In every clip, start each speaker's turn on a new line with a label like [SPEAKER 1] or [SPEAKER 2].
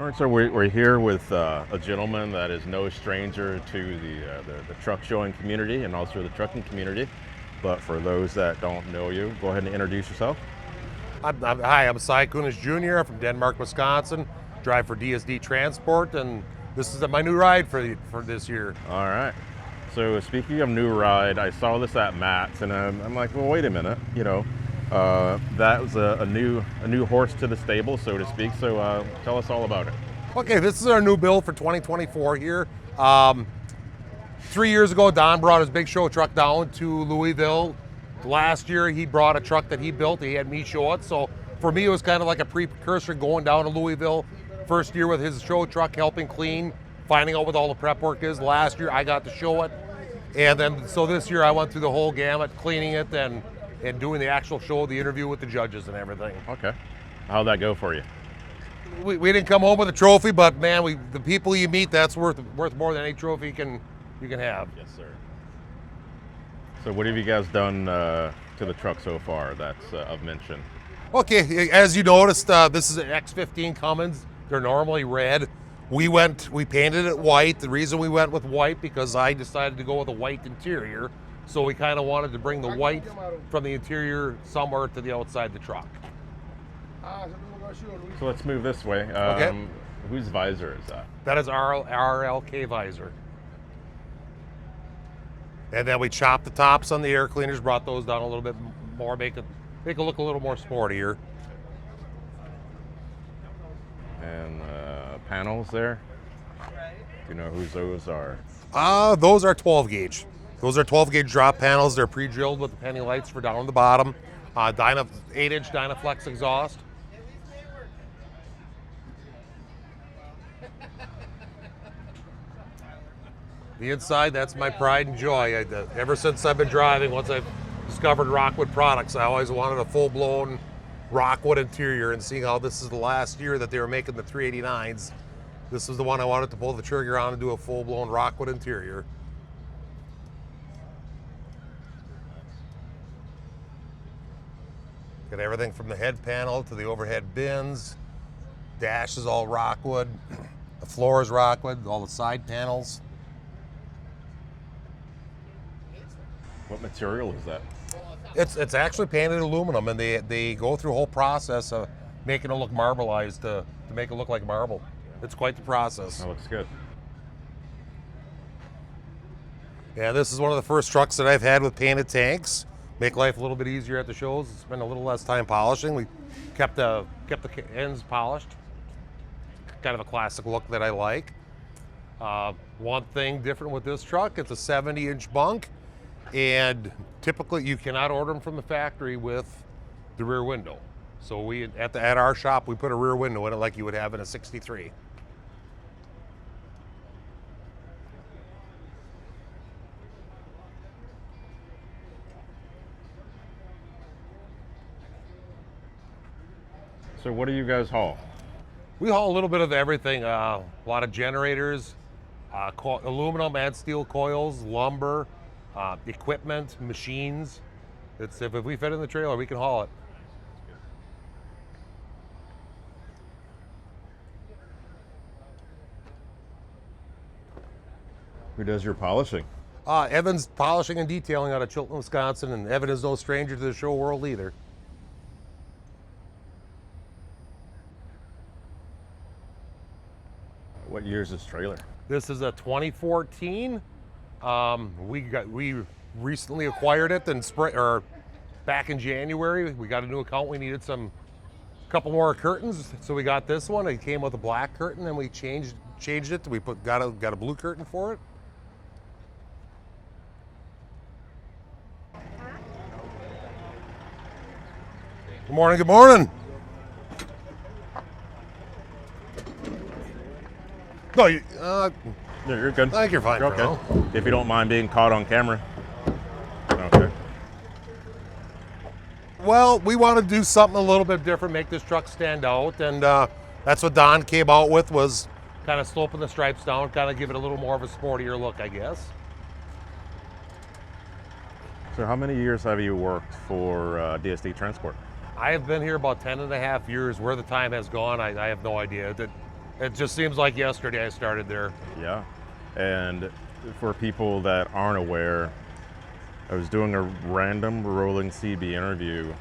[SPEAKER 1] All right, so we're here with a gentleman that is no stranger to the truck showing community and also the trucking community. But for those that don't know you, go ahead and introduce yourself.
[SPEAKER 2] Hi, I'm Kunesh Jr. I'm from Denmark, Wisconsin. Drive for DSD Transport, and this is my new ride for this year.
[SPEAKER 1] All right. So speaking of new ride, I saw this at Matt's, and I'm like, well, wait a minute. That was a new horse to the stable, so to speak. So tell us all about it.
[SPEAKER 2] Okay, this is our new build for 2024 here. 3 years ago, Don brought his big show truck down to Louisville. Last year, he brought a truck that he built. He had me show it. So for me, it was kind of like a precursor going down to Louisville. First year with his show truck, helping clean, finding out what all the prep work is. Last year, I got to show it. And then, so this year, I went through the whole gamut, cleaning it and doing the actual show, the interview with the judges and everything.
[SPEAKER 1] Okay. How'd that go for you?
[SPEAKER 2] We didn't come home with a trophy, but man, the people you meet, that's worth more than any trophy you can have.
[SPEAKER 1] Yes, sir. So what have you guys done to the truck so far that's of mention?
[SPEAKER 2] Okay, as you noticed, this is an X15 Cummins. They're normally red. We painted it white. The reason we went with white, because I decided to go with a white interior. So we kind of wanted to bring the white from the interior somewhere to the outside the truck.
[SPEAKER 1] So let's move this way.
[SPEAKER 2] Okay.
[SPEAKER 1] Whose visor is that?
[SPEAKER 2] That is our RLK visor. And then we chopped the tops on the air cleaners, brought those down a little bit more, make it look a little more sportier.
[SPEAKER 1] And panels there. Do you know whose those are?
[SPEAKER 2] Those are 12 gauge. Those are 12 gauge drop panels. They're pre-drilled with the penny lights for down the bottom. 8-inch Dynaflex exhaust. The inside, that's my pride and joy. Ever since I've been driving, once I've discovered Rockwood products, I always wanted a full-blown Rockwood interior, and seeing how this is the last year that they were making the 389s, this is the one I wanted to pull the trigger on and do a full-blown Rockwood interior. Got everything from the head panel to the overhead bins. Dash is all Rockwood. The floor is Rockwood, all the side panels.
[SPEAKER 1] What material is that?
[SPEAKER 2] It's actually painted aluminum, and they go through a whole process of making it look marbleized to make it look like marble. It's quite the process.
[SPEAKER 1] That looks good.
[SPEAKER 2] Yeah, this is one of the first trucks that I've had with painted tanks. Make life a little bit easier at the shows. Spend a little less time polishing. We kept the ends polished. Kind of a classic look that I like. One thing different with this truck, it's a 70-inch bunk. And typically you cannot order them from the factory with the rear window. So at our shop, we put a rear window in it like you would have in a 63.
[SPEAKER 1] So what do you guys haul?
[SPEAKER 2] We haul a little bit of everything. A lot of generators, aluminum and steel coils, lumber, equipment, machines. If we fit in the trailer, we can haul it.
[SPEAKER 1] Who does your polishing?
[SPEAKER 2] Evan's polishing and detailing out of Chilton, Wisconsin, and Evan is no stranger to the show world either.
[SPEAKER 1] What year is this trailer?
[SPEAKER 2] This is a 2014. We recently acquired it in back in January. We got a new account. We needed a couple more curtains, so we got this one. It came with a black curtain, and we changed it. We got a blue curtain for it. Good morning. Good morning. No,
[SPEAKER 1] You're good.
[SPEAKER 2] I think you're fine.
[SPEAKER 1] You're
[SPEAKER 2] for
[SPEAKER 1] okay.
[SPEAKER 2] now.
[SPEAKER 1] If you don't mind being caught on camera. Okay.
[SPEAKER 2] Well, we want to do something a little bit different, make this truck stand out, and that's what Don came out with, was kind of sloping the stripes down, kind of give it a little more of a sportier look, I guess.
[SPEAKER 1] So how many years have you worked for DSD Transport?
[SPEAKER 2] I have been here about 10 and a half years. Where the time has gone, I have no idea. It just seems like yesterday I started there.
[SPEAKER 1] Yeah. And for people that aren't aware, I was doing a random rolling CB interview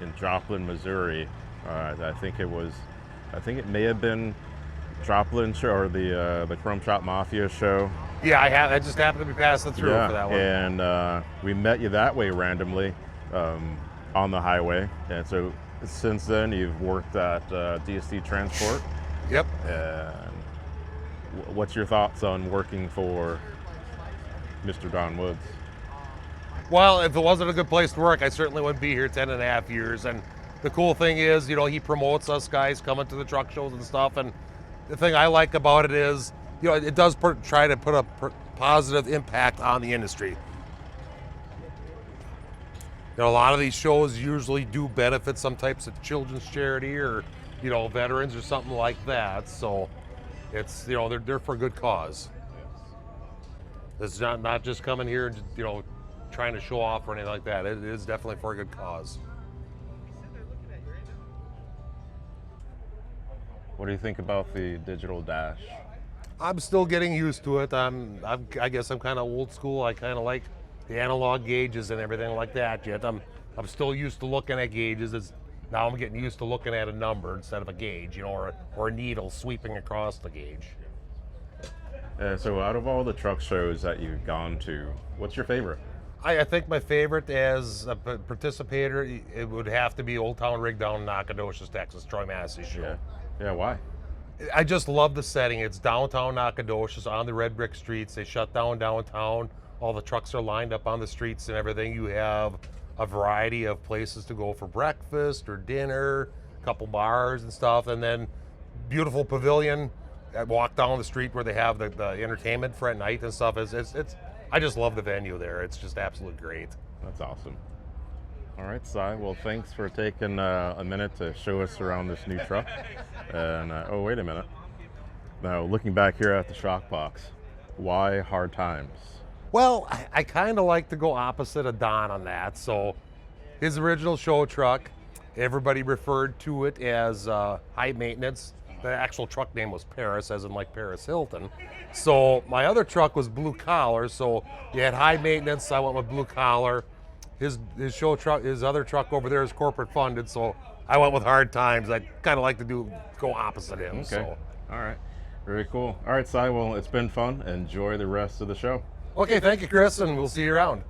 [SPEAKER 1] in Joplin, Missouri. I think it may have been Joplin show or the Chrome Shop Mafia show.
[SPEAKER 2] Yeah, I just happened to be passing through for that one.
[SPEAKER 1] And we met you that way randomly on the highway. And so since then, you've worked at DSD Transport.
[SPEAKER 2] Yep.
[SPEAKER 1] And what's your thoughts on working for Mr. Don Woods?
[SPEAKER 2] Well, if it wasn't a good place to work, I certainly wouldn't be here 10 and a half years. And the cool thing is, he promotes us guys coming to the truck shows and stuff. And the thing I like about it is, it does try to put a positive impact on the industry. A lot of these shows usually do benefit some types of children's charity or, veterans or something like that. So it's, they're for a good cause. It's not just coming here and, trying to show off or anything like that. It is definitely for a good cause.
[SPEAKER 1] What do you think about the digital dash?
[SPEAKER 2] I'm still getting used to it. I guess I'm kind of old school. I kind of like the analog gauges and everything like that. Yet I'm still used to looking at gauges. Now I'm getting used to looking at a number instead of a gauge, or a needle sweeping across the gauge.
[SPEAKER 1] So out of all the truck shows that you've gone to, what's your favorite?
[SPEAKER 2] I think my favorite as a participator, it would have to be Old Town Rig down in Nacogdoches, Texas, Troy Massey's show.
[SPEAKER 1] Yeah, why?
[SPEAKER 2] I just love the setting. It's downtown Nacogdoches on the red brick streets. They shut down downtown. All the trucks are lined up on the streets and everything. You have a variety of places to go for breakfast or dinner, a couple bars and stuff, and then beautiful pavilion. I walk down the street where they have the entertainment for at night and stuff. I just love the venue there. It's just absolutely great.
[SPEAKER 1] That's awesome. All right, Cy. Well, thanks for taking a minute to show us around this new truck. And oh, wait a minute. Now, looking back here at the shock box, why hard times?
[SPEAKER 2] Well, I kind of like to go opposite of Don on that. So, his original show truck, everybody referred to it as high maintenance. The actual truck name was Paris, as in like Paris Hilton. So my other truck was blue collar. So you had high maintenance. I went with blue collar. His show truck, his other truck over there is corporate funded. So I went with hard times. I kind of like to go opposite him.
[SPEAKER 1] Okay.
[SPEAKER 2] So.
[SPEAKER 1] All right. Very cool. All right, Cy. Well, it's been fun. Enjoy the rest of the show.
[SPEAKER 2] Okay. Thank you, Chris, and we'll see you around.